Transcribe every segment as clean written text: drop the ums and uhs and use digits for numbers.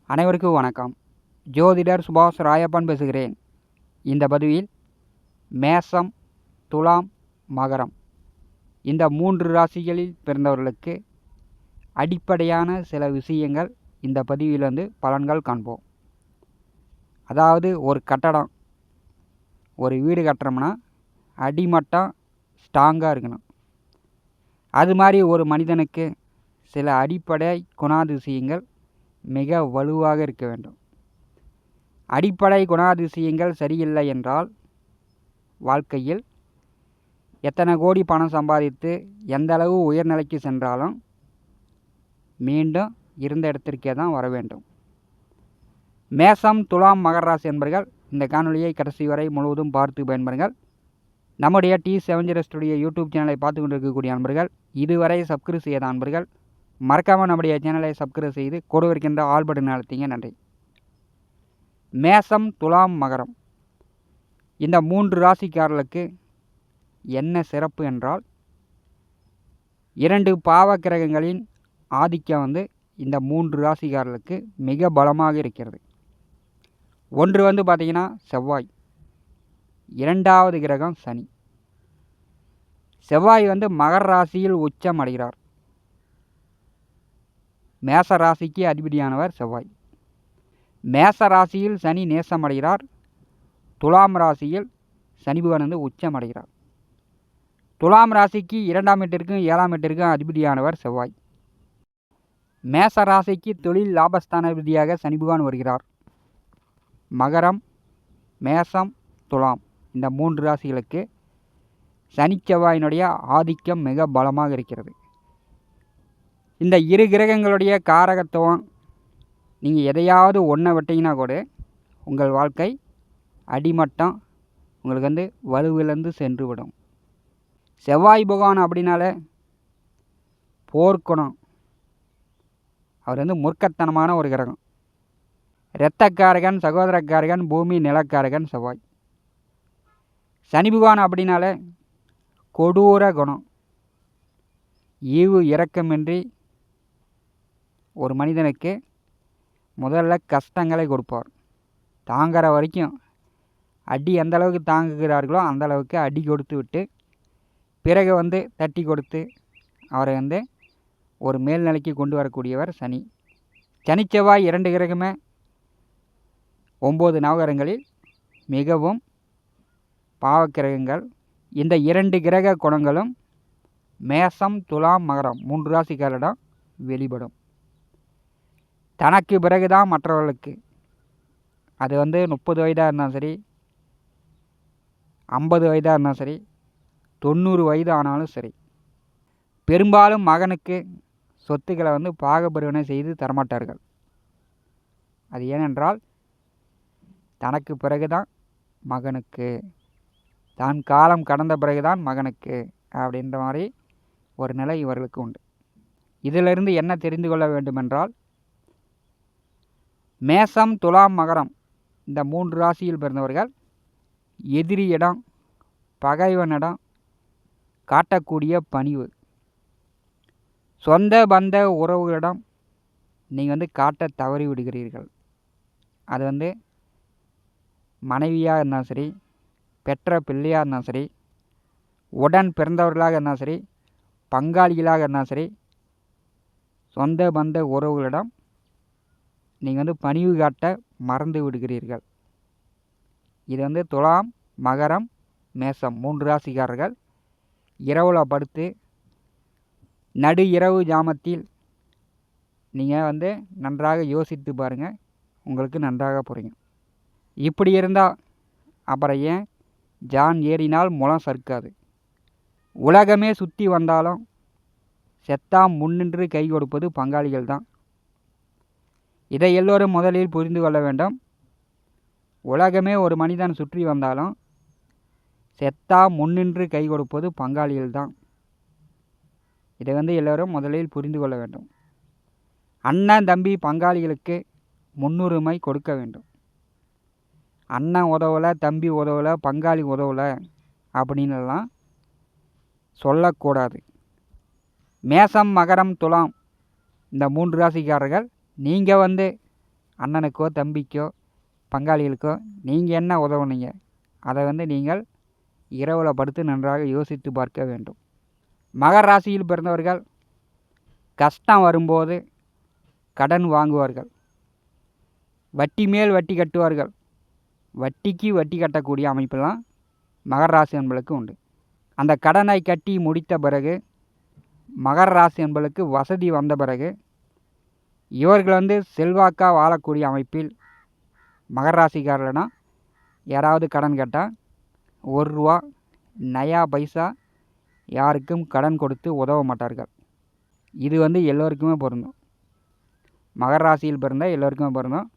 அனைவருக்கும் வணக்கம். ஜோதிடர் சுபாஷ் ராயப்பன் பேசுகிறேன். இந்த பதிவில் மேஷம், துலாம், மகரம் இந்த 3 ராசிகளில் பிறந்தவர்களுக்கு அடிப்படையான சில விஷயங்கள் இந்த பதிவில் பலன்கள் காண்போம். அதாவது ஒரு கட்டடம், ஒரு வீடு கட்டுறோம்னா அடிமட்டம் ஸ்ட்ராங்காக இருக்கணும். அது மாதிரி ஒரு மனிதனுக்கு சில அடிப்படை குணாதிசயங்கள் மிக வலுவாக இருக்க வேண்டும். அடிப்படை குணாதிசயங்கள் சரியில்லை என்றால் வாழ்க்கையில் எத்தனை கோடி பணம் சம்பாதித்து எந்த அளவு உயர்நிலைக்கு சென்றாலும் மீண்டும் இருந்த இடத்திற்கே தான் வர வேண்டும். மேஷம், துலாம், மகர ராசி என்பர்கள் இந்த காணொலியை கடைசி வரை முழுவதும் பார்த்து பயன்பெறுங்கள். நம்முடைய T7 ஸ்டுடியோ யூடியூப் சேனலை பார்த்து கொண்டிருக்கக்கூடிய நண்பர்கள், இதுவரை சப்ஸ்கிரைப் செய்யாத நண்பர்கள் மறக்காமல் நம்முடைய சேனலை சப்ஸ்கிரைப் செய்து கூட இருக்கின்ற ஆல் பட்டன் அழுத்திங்க. நன்றி. மேஷம், துலாம், மகரம் இந்த 3 ராசிக்காரர்களுக்கு என்ன சிறப்பு என்றால், 2 பாவ கிரகங்களின் ஆதிக்கம் இந்த 3 ராசிக்காரர்களுக்கு மிக பலமாக இருக்கிறது. ஒன்று பார்த்திங்கன்னா செவ்வாய், 2வது கிரகம் சனி. செவ்வாய் மகர ராசியில் உச்சம் அடைகிறார். மேஷ ராசிக்கு அதிபதியானவர் செவ்வாய். மேஷ ராசியில் சனி நேசம் அடைகிறார். துலாம் ராசியில் சனி பகவான் உச்சம் அடைகிறார். துலாம் ராசிக்கு 2ஆம் வீட்டிற்கும் 7ஆம் வீட்டிற்கும் அதிபதியானவர் செவ்வாய். மேஷ ராசிக்கு தொழில் லாபஸ்தானாதிபதியாக சனி பகவான் வருகிறார். மகரம், மேஷம், துலாம் இந்த 3 ராசிகளுக்கு சனி செவ்வாயினுடைய ஆதிக்கம் மிக பலமாக இருக்கிறது. இந்த 2 கிரகங்களுடைய காரகத்துவம், நீங்கள் எதையாவது ஒன்றை விட்டீங்கன்னா கூட உங்கள் வாழ்க்கை அடிமட்டம் உங்களுக்கு வலுவிழந்து சென்று விடும். செவ்வாய் பகவான் அப்படின்னாலே போர்க்குணம். அவர் மூர்க்கத்தனமான ஒரு கிரகம். இரத்தக்காரகன், சகோதரக்காரகன், பூமி நிலக்காரகன் செவ்வாய். சனி பகவான் அப்படின்னாலே கொடூர குணம். ஈவு இரக்கமின்றி ஒரு மனிதனுக்கு முதல்ல கஷ்டங்களை கொடுப்பார். தாங்குற வரைக்கும் அடி எந்த அளவுக்கு தாங்குகிறார்களோ அந்த அளவுக்கு அடி கொடுத்து விட்டு பிறகு தட்டி கொடுத்து அவரை ஒரு மேல்நிலைக்கு கொண்டு வரக்கூடியவர் சனி. சனி செவ்வாய் 2 கிரகமே 9 நவகிரகங்களில் மிகவும் பாவக்கிரகங்கள். இந்த 2 கிரக குணங்களும் மேஷம், துலாம், மகரம் 3 ராசிக்காரிடம் வெளிப்படும். தனக்கு பிறகுதான் மற்றவர்களுக்கு. அது 30 வயதாக இருந்தாலும் சரி, 50 வயதாக இருந்தாலும் சரி, 90 வயது ஆனாலும் சரி, பெரும்பாலும் மகனுக்கு சொத்துக்களை பாகப்பிரிவினை செய்து தரமாட்டார்கள். அது ஏனென்றால் தனக்கு பிறகுதான் மகனுக்கு, தான் காலம் கடந்த பிறகுதான் மகனுக்கு அப்படின்ற மாதிரி ஒரு நிலை இவர்களுக்கு உண்டு. இதிலிருந்து என்ன தெரிந்து கொள்ள வேண்டுமென்றால், மேஷம், துலாம், மகரம் இந்த 3 ராசியில் பிறந்தவர்கள் எதிரியிடம், பகைவனிடம் காட்டக்கூடிய பணிவு, சொந்த பந்த உறவுகளிடம் நீங்கள் காட்ட தவறி விடுகிறீர்கள். அது மனைவியாக இருந்தாலும் சரி, பெற்ற பிள்ளையாக இருந்தாலும் சரி, உடன் பிறந்தவர்களாக இருந்தாலும் சரி, பங்காளிகளாக இருந்தாலும் சரி, சொந்த பந்த உறவுகளிடம் நீங்கள் பணிவு காட்ட மறந்து விடுகிறீர்கள். இது துலாம், மகரம், மேஷம் 3 ராசிக்காரர்கள் இரவில் படுத்து நடு இரவு ஜாமத்தில் நீங்கள் நன்றாக யோசித்து பாருங்கள், உங்களுக்கு நன்றாக புரியும். இப்படி இருந்தால் அப்புறம் ஏன் ஜான் ஏறினால் முளம் சறுக்காது? உலகமே சுற்றி வந்தாலும் செத்தாம் முன்னின்று கை கொடுப்பது பங்காளிகள் தான். இதை எல்லோரும் முதலில் புரிந்து கொள்ள வேண்டும். உலகமே ஒரு மனிதன் சுற்றி வந்தாலும் செத்தாம் முன்னின்று கை கொடுப்பது பங்காளிகள் தான். இதை எல்லோரும் முதலில் புரிந்து கொள்ள வேண்டும். அண்ணன் தம்பி பங்காளிகளுக்கு முன்னுரிமை கொடுக்க வேண்டும். அண்ணன் உதவலை, தம்பி உதவலை, பங்காளி உதவலை அப்படின்னுலாம் சொல்லக்கூடாது. மேஷம், மகரம், துலாம் இந்த 3 ராசிக்காரர்கள் நீங்கள் அண்ணனுக்கோ தம்பிக்கோ பங்காளிகளுக்கோ நீங்கள் என்ன உதவுனீங்க, அதை வந்து நீங்கள் இரவில் படுத்து நன்றாக யோசித்து பார்க்க வேண்டும். மகர ராசியில் பிறந்தவர்கள் கஷ்டம் வரும்போது கடன் வாங்குவார்கள், வட்டி மேல் வட்டி கட்டுவார்கள். வட்டிக்கு வட்டி கட்டக்கூடிய அமைப்பெல்லாம் மகர ராசி என்பளுக்கு உண்டு. அந்த கடனை கட்டி முடித்த பிறகு மகர ராசி என்பளுக்கு வசதி வந்த பிறகு இவர்கள் வந்து செல்வாக்காக வாழக்கூடிய அமைப்பில் மகர ராசிக்காரர்களிடம் யாராவது கடன் கேட்டால் 1 ரூபா நயா பைசா யாருக்கும் கடன் கொடுத்து உதவ மாட்டார்கள். இது வந்து எல்லோருக்குமே பொருந்தும். மகர ராசியில் பிறந்த எல்லோருக்குமே பொருந்தும்.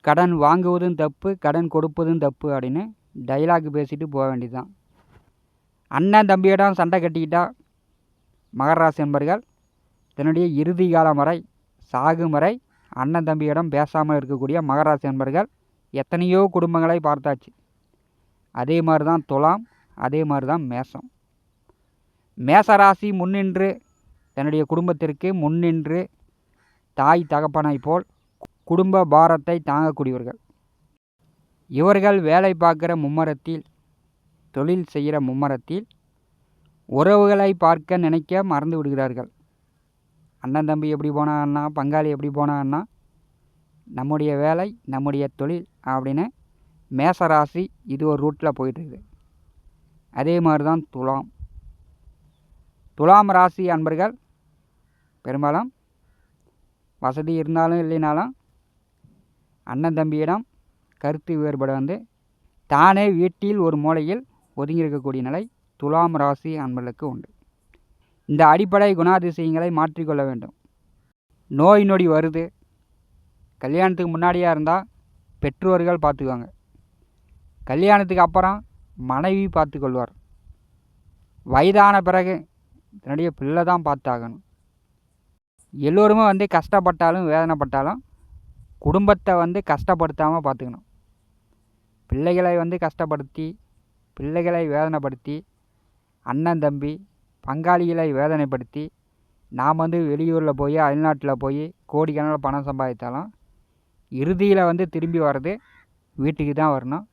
கடன் வாங்குவதும் தப்பு, கடன் கொடுப்பதும் தப்பு அப்படின்னு டைலாக் பேசிட்டு போக வேண்டியதுதான். அண்ணன் தம்பியிடம் சண்டை கட்டிக்கிட்டா மகர ராசி என்பர்கள் தன்னுடைய இறுதி காலம் வரை சாகும் வரை அண்ணன் தம்பியிடம் பேசாமல் இருக்கக்கூடிய மகர ராசி என்பர்கள் எத்தனையோ குடும்பங்களை பார்த்தாச்சு. அதே மாதிரி தான் துலாம், அதே மாதிரி தான் மேசம். மேசராசி முன்னின்று தன்னுடைய குடும்பத்திற்கு முன்னின்று தாய் தகப்பனை போல் குடும்ப பாரத்தை தாங்கக்கூடியவர்கள். இவர்கள் வேலை பார்க்குற மும்மரத்தில், தொழில் செய்கிற மும்மரத்தில் உறவுகளை பார்க்க நினைக்க மறந்து விடுகிறார்கள். அண்ணன் தம்பி எப்படி போனான்னா, பங்காளி எப்படி போனான்னா, நம்முடைய வேலை நம்முடைய தொழில் அப்படின்னு மேசராசி இது ஒரு ரூட்டில் போயிட்டுருக்குது. அதே மாதிரி தான் துலாம். துலாம் ராசி அன்பர்கள் பெரும்பாலும் வசதி இருந்தாலும் இல்லைனாலும் அண்ணன் தம்பியிடம் கருத்து வேறுபாடு வந்து தானே வீட்டில் ஒரு மூலையில் ஒதுங்கியிருக்கக்கூடிய நிலை துலாம் ராசி அன்பர்களுக்கு உண்டு. இந்த அடிப்படை குணாதிசயங்களை மாற்றிக்கொள்ள வேண்டும். நோய் நொடி வருது, கல்யாணத்துக்கு முன்னாடியாக இருந்தால் பெற்றோர்கள் பார்த்துக்குவாங்க, கல்யாணத்துக்கு அப்புறம் மனைவி பார்த்துக்கொள்வார், வயதான பிறகு தன்னுடைய பிள்ளை தான் பார்த்தாகணும். எல்லோருமே வந்து கஷ்டப்பட்டாலும் வேதனைப்பட்டாலும் குடும்பத்தை வந்து கஷ்டப்படுத்தாமல் பார்த்துக்கணும். பிள்ளைகளை வந்து கஷ்டப்படுத்தி, பிள்ளைகளை வேதனைப்படுத்தி, அண்ணன் தம்பி பங்காளிகளை வேதனைப்படுத்தி நாம் வந்து வெளியூரில் போய் அயல்நாட்டில் போய் கோடிக்கணக்கில் பணம் சம்பாதித்தாலும் இறுதியில் வந்து திரும்பி வர்றது வீட்டுக்கு தான் வரணும்,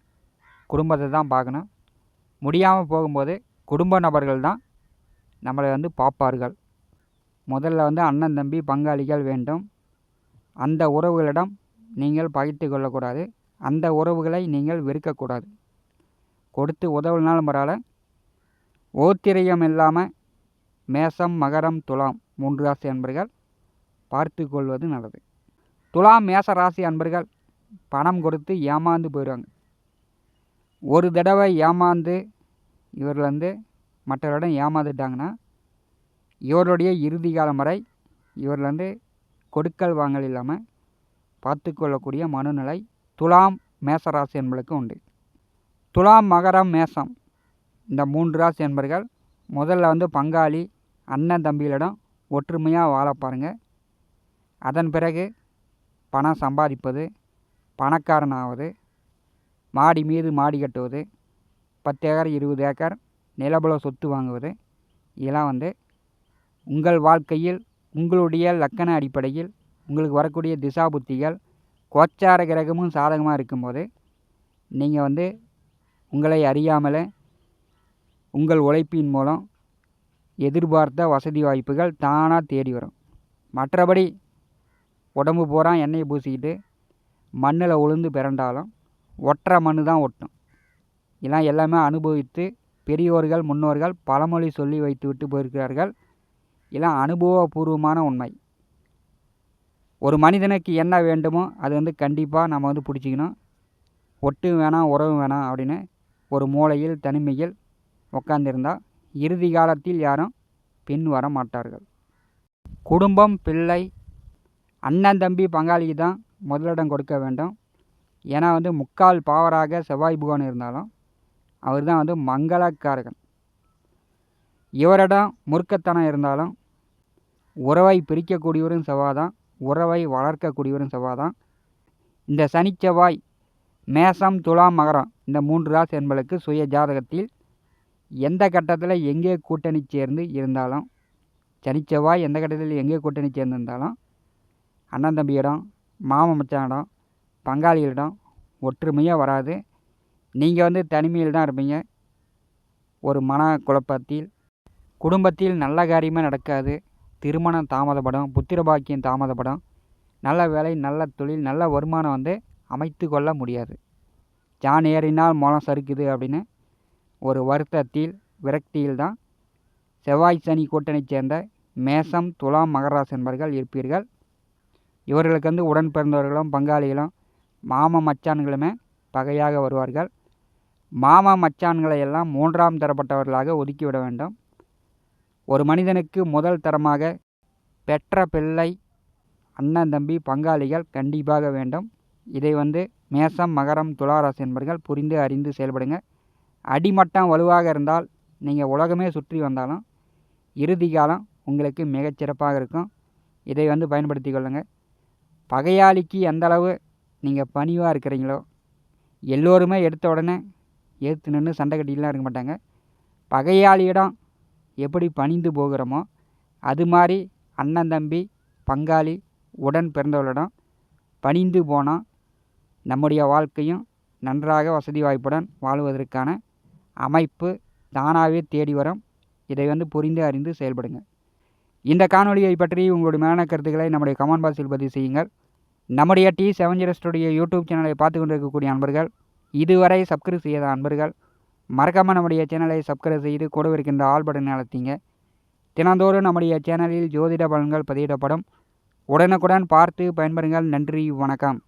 குடும்பத்தை தான் பார்க்கணும். முடியாமல் போகும்போது குடும்ப நபர்கள் தான் நம்மளை வந்து பார்ப்பார்கள். முதல்ல வந்து அண்ணன் தம்பி பங்காளிகள் வேண்டும். அந்த உறவுகளிடம் நீங்கள் பகைத்து கொள்ளக்கூடாது, அந்த உறவுகளை நீங்கள் வெறுக்கக்கூடாது. கொடுத்து உதவுனாலும் பரவாயில்ல. ஓத்திரியம் இல்லாமல் மேசம் மகரம் துலாம் 3 ராசி அன்பர்கள் பார்த்து கொள்வது நல்லது. துலாம் மேச ராசி அன்பர்கள் பணம் கொடுத்து ஏமாந்து போயிடுவாங்க. ஒரு தடவை ஏமாந்து இவர்கள் வந்து மற்றவரிடம் ஏமாந்துட்டாங்கன்னா இவருடைய இறுதி காலம் வரை இவர்கள் வந்து கொடுக்கல் வாங்கல் இல்லாமல் பார்த்து கொள்ளக்கூடிய மனநிலை துலாம் மேசராசி என்பளுக்கு உண்டு. துலாம் மகரம் மேசம் இந்த 3 ராசி என்பர்கள் முதல்ல வந்து பங்காளி அண்ணன் தம்பிகளிடம் ஒற்றுமையாக வாழ பாருங்கள். அதன் பிறகு பணம் சம்பாதிப்பது, பணக்காரன் ஆவது, மாடி மீது மாடி கட்டுவது, 10 ஏக்கர் 20 ஏக்கர் நிலபுல சொத்து வாங்குவது, இதெல்லாம் வந்து உங்கள் வாழ்க்கையில் உங்களுடைய லக்கண அடிப்படையில் உங்களுக்கு வரக்கூடிய திசா புத்திகள் கோச்சார கிரகமும் சாதகமாக இருக்கும்போது நீங்கள் வந்து உங்களை அறியாமலே உங்கள் உழைப்பின் மூலம் எதிர்பார்த்த வசதி வாய்ப்புகள் தானாக தேடி வரும். மற்றபடி உடம்பு பூரா எண்ணெயை பூசிக்கிட்டு மண்ணில் உளுந்து பிறண்டாலும் ஒற்றை மண் தான் ஒட்டும். இதெல்லாம் எல்லாமே அனுபவித்து பெரியோர்கள் முன்னோர்கள் பழமொழி சொல்லி வைத்து விட்டு போயிருக்கிறார்கள். இதெல்லாம் அனுபவபூர்வமான உண்மை. ஒரு மனிதனுக்கு என்ன வேண்டுமோ அது வந்து கண்டிப்பாக நம்ம வந்து பிடிச்சிக்கணும். ஒட்டும் வேணாம் உறவும் வேணாம் அப்படின்னு ஒரு மூலையில் தனிமையில் உட்காந்துருந்தால் இறுதி காலத்தில் யாரும் பின் வர மாட்டார்கள். குடும்பம், பிள்ளை, அண்ணன் தம்பி பங்காளிக்கு தான் முதலிடம் கொடுக்க வேண்டும். ஏன்னா வந்து முக்கால் பாவராக செவ்வாய் புகான் இருந்தாலும் அவர் தான் வந்து மங்களக்காரகன். இவரிடம் முறுக்கத்தனம் இருந்தாலும் உறவை பிரிக்கக்கூடியவரும் செவ்வாதான், உறவை வளர்க்கக்கூடியவரும் செவ்வாதான். இந்த சனி செவ்வாய் மேசம் துலாம் மகரம் இந்த 3 ராசி என்பதற்கு சுய ஜாதகத்தில் எந்த கட்டத்தில் எங்கே கூட்டணி சேர்ந்து இருந்தாலும், சனி செவ்வாய் எந்த கட்டத்தில் எங்கே கூட்டணி சேர்ந்திருந்தாலும் அண்ணன் தம்பியிடம் மாமன் மச்சானிடம் பங்காளிகளிடம் ஒற்றுமையாக வராது. நீங்கள் தனிமையில் தான் இருப்பீங்க. ஒரு மன குழப்பத்தில் குடும்பத்தில் நல்ல காரியமே நடக்காது. திருமணம் தாமதப்படும், புத்திர பாக்கியம் தாமதப்படும், நல்ல வேலை, நல்ல தொழில், நல்ல வருமானம் அமைத்து கொள்ள முடியாது. ஜான் ஏறினால் முளம் சறுக்குது அப்படின்னு ஒரு வருத்தத்தில் விரக்தியில் தான் செவ்வாய் சனி கூட்டணி சேர்ந்த மேசம், துலாம், மகர ராசி என்பர்கள் இருப்பீர்கள். இவர்களுக்கு உடன் பிறந்தவர்களும் பங்காளிகளும் மாமன் மச்சான்களுமே பகையாக வருவார்கள். மாமா மச்சான்களை எல்லாம் மூன்றாம் தரப்பட்டவர்களாக ஒதுக்கிவிட வேண்டும். ஒரு மனிதனுக்கு முதல் தரமாக பெற்ற பிள்ளை, அண்ணன், தம்பி, பங்காளிகள் கண்டிப்பாக வேண்டும். இதை மேசம், மகரம், துளாராசி என்பர்கள் புரிந்து அறிந்து செயல்படுங்க. அடிமட்டம் வலுவாக இருந்தால் நீங்கள் உலகமே சுற்றி வந்தாலும் இறுதி காலம் உங்களுக்கு மிகச்சிறப்பாக இருக்கும். இதை பயன்படுத்தி கொள்ளுங்கள். பகையாளிக்கு எந்தளவு நீங்கள் பணிவாக இருக்கிறீங்களோ, எல்லோருமே எடுத்த உடனே ஏற்று நின்று சண்டை கட்டிலாம் இருக்க மாட்டாங்க. பகையாளியிடம் எப்படி பணிந்து போகிறோமோ அது மாதிரி அண்ணன், தம்பி, பங்காளி, உடன் பிறந்தவர்களிடம் பணிந்து போனால் நம்முடைய வாழ்க்கையும் நன்றாக வசதி வாய்ப்புடன் வாழ்வதற்கான அமைப்பு தானாகவே தேடி வரும். இதை புரிந்து அறிந்து செயல்படுங்க. இந்த காணொலியை பற்றி உங்களுடைய மேலான கருத்துக்களை நம்முடைய கமெண்ட் பாக்ஸில் பதிவு செய்யுங்கள். நம்முடைய T70 ஸ்டுடியோ யூடியூப் சேனலை பார்த்து கொண்டிருக்கக்கூடிய அன்பர்கள், இதுவரை சப்ஸ்கிரைப் செய்யாத அன்பர்கள் மறக்காமல் நம்முடைய சேனலை சப்ஸ்கிரைப் செய்து கூட இருக்கின்ற ஆல் பட்டனை அழுத்திங்க. தினந்தோறும் நம்முடைய சேனலில் ஜோதிட பலன்கள் பதிவிடப்படும். உடனுக்குடன் பார்த்து பயன்பெறுங்கள். நன்றி, வணக்கம்.